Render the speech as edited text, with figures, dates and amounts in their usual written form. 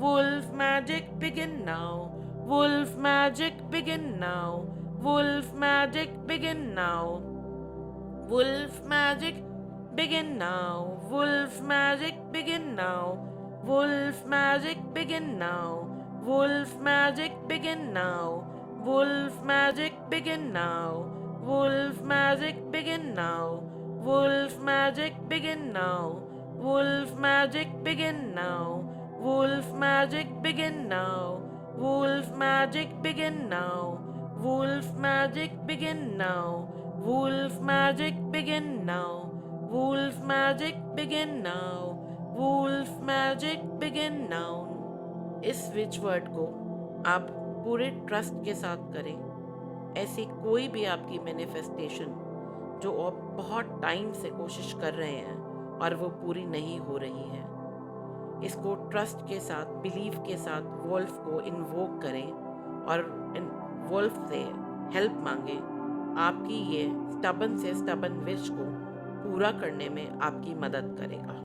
Wolf magic begin now. Wolf magic begin now. Wolf magic begin now. Wolf magic begin now. Wolf magic begin now. Wolf magic begin now. Wolf magic begin now. Wolf magic begin now. Wolf magic begin now. Wolf magic begin now. Wolf magic begin now. Wolf magic begin now. Wolf magic begin now. Wolf magic begin now. Wolf magic begin now. Wolf magic begin now. Wolf magic begin now. इस which word को आप पूरे trust के साथ करें। ऐसी कोई भी आपकी मैनिफेस्टेशन जो आप बहुत टाइम से कोशिश कर रहे हैं और वो पूरी नहीं हो रही है, इसको ट्रस्ट के साथ, बिलीव के साथ वोल्फ को इन्वोक करें और वोल्फ से हेल्प मांगे। आपकी ये स्टबन से स्टबन विश को पूरा करने में आपकी मदद करेगा।